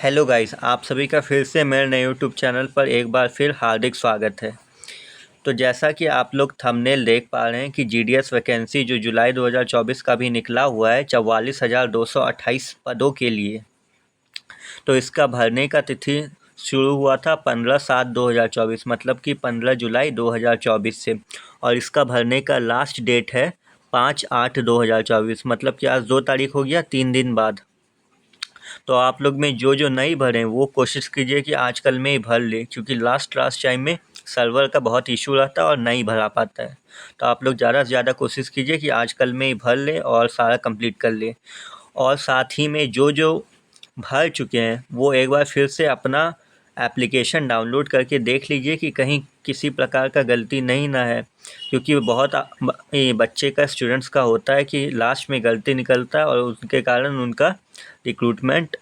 Hello guys, आप सभी का फिर से मेरे नए यूट्यूब चैनल पर एक बार फिर हार्दिक स्वागत है। तो जैसा कि आप लोग थंबनेल देख पा रहे हैं कि जीडीएस वैकेंसी जो जुलाई 2024 का भी निकला हुआ है 44,228 पदों के लिए। तो इसका भरने का तिथि शुरू हुआ था 15/7/2024 मतलब कि 15 जुलाई 2024 से, और इसका भरने का लास्ट डेट है 5/8/2024 मतलब कि आज 2 तारीख हो गया, 3 दिन बाद। तो आप लोग में जो नहीं भरे वो कोशिश कीजिए कि आजकल में ही भर ले, क्योंकि लास्ट टाइम में सर्वर का बहुत इशू रहता है और नहीं भरा पाता है। तो आप लोग ज़्यादा से ज़्यादा कोशिश कीजिए कि आजकल में ही भर ले और सारा कंप्लीट कर ले। और साथ ही में जो भर चुके हैं वो एक बार फिर से अपना एप्लीकेशन डाउनलोड करके देख लीजिए कि कहीं किसी प्रकार का गलती नहीं ना है, क्योंकि बहुत ये बच्चे का स्टूडेंट्स का होता है कि लास्ट में गलती निकलता है और उनके कारण उनका रिक्रूटमेंट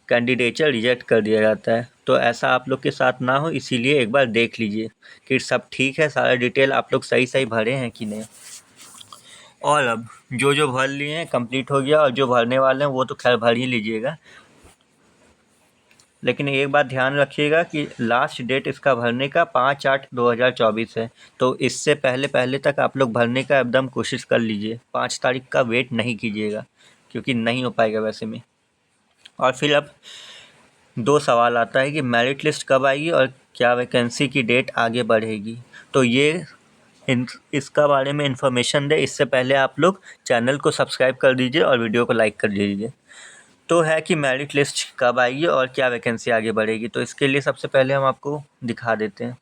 कैंडिडेचर रिजेक्ट कर दिया जाता है। तो ऐसा आप लोग के साथ ना हो, इसीलिए एक बार देख लीजिए कि सब ठीक है, सारा डिटेल आप लोग सही भरे हैं कि नहीं। और अब जो भर लिए हैं कंप्लीट हो गया, और जो भरने वाले हैं वो तो खैर भर ही लीजिएगा। लेकिन एक बात ध्यान रखिएगा कि लास्ट डेट इसका भरने का 5/8/2024 है। तो इससे पहले तक आप लोग भरने का एकदम कोशिश कर लीजिए। 5 तारीख का वेट नहीं कीजिएगा, क्योंकि नहीं हो पाएगा वैसे में। और फिर अब 2 सवाल आता है कि मेरिट लिस्ट कब आएगी और क्या वैकेंसी की डेट आगे बढ़ेगी। तो ये इसका बारे में इन्फॉर्मेशन दे इससे पहले आप लोग चैनल को सब्सक्राइब कर दीजिए और वीडियो को लाइक कर दीजिए। तो है कि मेरिट लिस्ट कब आएगी और क्या वैकेंसी आगे बढ़ेगी। तो इसके लिए सबसे पहले हम आपको दिखा देते हैं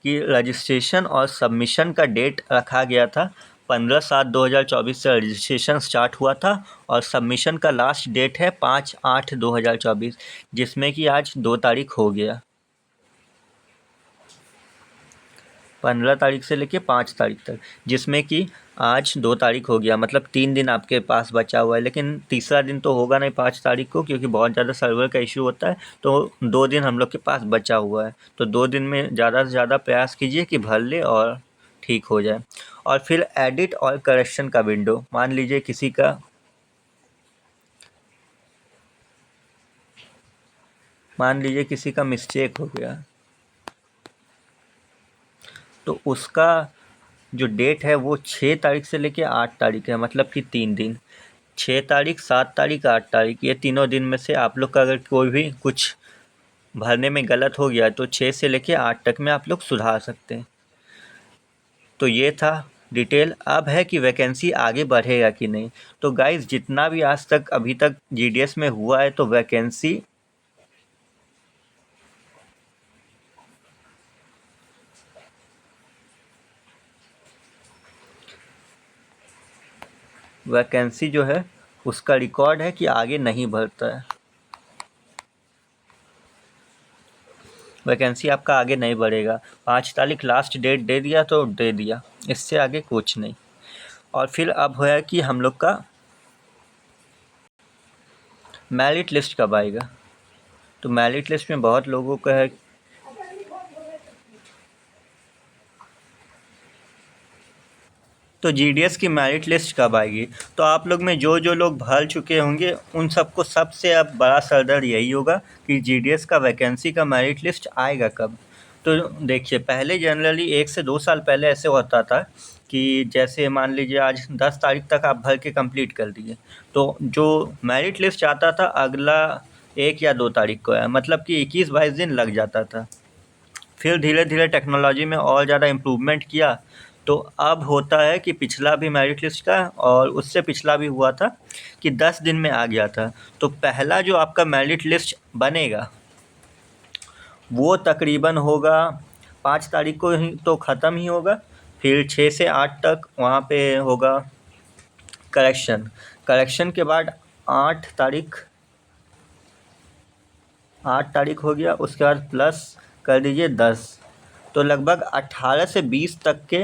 कि रजिस्ट्रेशन और सबमिशन का डेट रखा गया था 15/7/2024 से रजिस्ट्रेशन स्टार्ट हुआ था, और सबमिशन का लास्ट डेट है 5/8/2024, जिसमें कि आज 2 तारीख हो गया। 15 तारीख से लेके 5 तारीख तक, जिसमें कि आज 2 तारीख हो गया, मतलब 3 दिन आपके पास बचा हुआ है। लेकिन तीसरा दिन तो होगा नहीं 5 तारीख को, क्योंकि बहुत ज़्यादा सर्वर का इशू होता है। तो 2 दिन हम लोग के पास बचा हुआ है। तो 2 दिन में ज़्यादा से ज़्यादा प्रयास कीजिए कि भर ले और ठीक हो जाए। और फिर एडिट और करेक्शन का विंडो, मान लीजिए किसी का मिस्टेक हो गया, तो उसका जो डेट है वो 6 तारीख से लेके 8 तारीख है, मतलब कि 3 दिन। 6 तारीख, 7 तारीख, 8 तारीख, ये तीनों दिन में से आप लोग का अगर कोई भी कुछ भरने में गलत हो गया तो 6 से लेके 8 तक में आप लोग सुधार सकते हैं। तो ये था डिटेल। अब है कि वैकेंसी आगे बढ़ेगा कि नहीं। तो गाइस, जितना भी आज तक अभी तक जीडीएस में हुआ है, तो वैकेंसी जो है उसका रिकॉर्ड है कि आगे नहीं बढ़ता है। वैकेंसी आपका आगे नहीं बढ़ेगा। 5 तारीख लास्ट डेट दे दिया तो दे दिया, इससे आगे कुछ नहीं। और फिर अब है कि हम लोग का मेरिट लिस्ट कब आएगा। तो मेरिट लिस्ट में बहुत लोगों का है, तो जीडीएस की मेरिट लिस्ट कब आएगी। तो आप लोग में जो लोग भर चुके होंगे उन सबको सबसे अब बड़ा सरदर्द यही होगा कि जीडीएस का वैकेंसी का मेरिट लिस्ट आएगा कब। तो देखिए, पहले जनरली 1 से 2 साल पहले ऐसे होता था कि जैसे मान लीजिए आज 10 तारीख तक आप भर के कंप्लीट कर दिए, तो जो मेरिट लिस्ट आता था अगला 1 या 2 तारीख को है, मतलब कि 21-22 दिन लग जाता था। फिर धीरे धीरे टेक्नोलॉजी में और ज़्यादा इम्प्रूवमेंट किया, तो अब होता है कि पिछला भी मेरिट लिस्ट का और उससे पिछला भी हुआ था कि 10 दिन में आ गया था। तो पहला जो आपका मेरिट लिस्ट बनेगा वो तकरीबन होगा 5 तारीख को ही तो ख़त्म ही होगा। फिर 6 से 8 तक वहाँ पे होगा करेक्शन के बाद 8 तारीख 8 तारीख हो गया, उसके बाद प्लस कर दीजिए 10, तो लगभग 18 से 20 तक के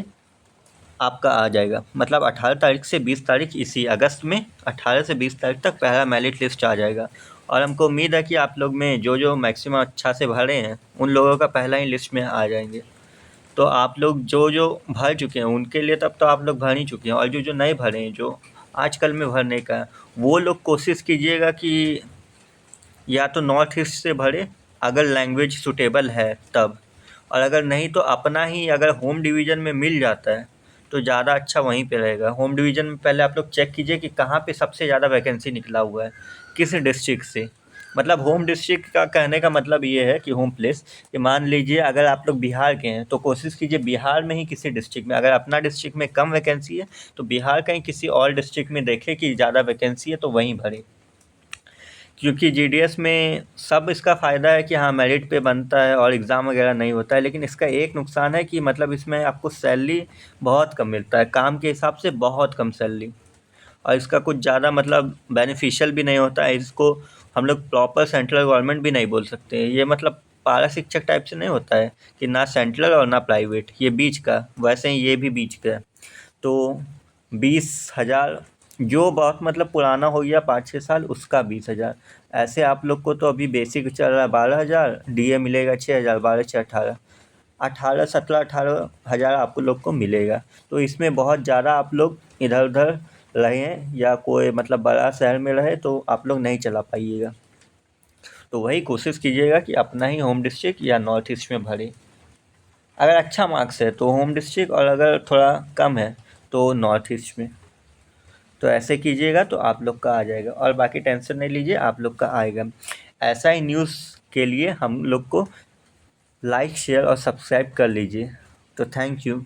आपका आ जाएगा। मतलब 18 तारीख से 20 तारीख, इसी अगस्त में 18 से 20 तारीख तक पहला मेरिट लिस्ट आ जाएगा। और हमको उम्मीद है कि आप लोग में जो मैक्सिमम अच्छा से भरे हैं उन लोगों का पहला ही लिस्ट में आ जाएंगे। तो आप लोग जो भर चुके हैं उनके लिए तब तो आप लोग भर ही चुके हैं, और जो नहीं भरे हैं, जो आजकल में भरने का है, वो लोग कोशिश कीजिएगा कि या तो नॉर्थ ईस्ट से भरे अगर लैंग्वेज सूटेबल है तब, और अगर नहीं तो अपना ही अगर होम डिवीज़न में मिल जाता है तो ज़्यादा अच्छा वहीं पे रहेगा। होम डिवीज़न में पहले आप लोग चेक कीजिए कि कहाँ पे सबसे ज़्यादा वैकेंसी निकला हुआ है, किस डिस्ट्रिक्ट से। मतलब होम डिस्ट्रिक्ट का कहने का मतलब ये है कि होम प्लेस, कि मान लीजिए अगर आप लोग बिहार के हैं तो कोशिश कीजिए बिहार में ही किसी डिस्ट्रिक्ट में, अगर अपना डिस्ट्रिक्ट में कम वैकेंसी है तो बिहार का ही किसी और डिस्ट्रिक्ट में देखें कि ज़्यादा वैकेंसी है तो वहीं भरें। क्योंकि जीडीएस में सब इसका फ़ायदा है कि हाँ मेरिट पे बनता है और एग्ज़ाम वगैरह नहीं होता है, लेकिन इसका एक नुकसान है कि मतलब इसमें आपको सैलरी बहुत कम मिलता है, काम के हिसाब से बहुत कम सैलरी, और इसका कुछ ज़्यादा मतलब बेनिफिशियल भी नहीं होता है। इसको हम लोग प्रॉपर सेंट्रल गवर्नमेंट भी नहीं बोल सकते। ये मतलब पारा शिक्षक टाइप से नहीं होता है कि ना सेंट्रल और ना प्राइवेट, ये बीच का, वैसे ही ये भी बीच का है। तो 20,000 जो बहुत मतलब पुराना हो गया 5-6 साल उसका 20,000, ऐसे आप लोग को तो अभी बेसिक चल रहा है 12,000, डीए मिलेगा 6,000, 12 से 18, 17-18 हज़ार आप लोग को मिलेगा। तो इसमें बहुत ज़्यादा आप लोग इधर उधर रहें या कोई मतलब बड़ा शहर में रहे तो आप लोग नहीं चला पाइएगा। तो वही कोशिश कीजिएगा कि अपना ही होम डिस्ट्रिक्ट या नॉर्थ ईस्ट में भरें। अगर अच्छा मार्क्स है तो होम डिस्ट्रिक्ट, और अगर थोड़ा कम है तो नॉर्थ ईस्ट में। तो ऐसे कीजिएगा तो आप लोग का आ जाएगा, और बाकी टेंशन नहीं लीजिए, आप लोग का आएगा। ऐसा ही न्यूज़ के लिए हम लोग को लाइक शेयर और सब्सक्राइब कर लीजिए। तो थैंक यू।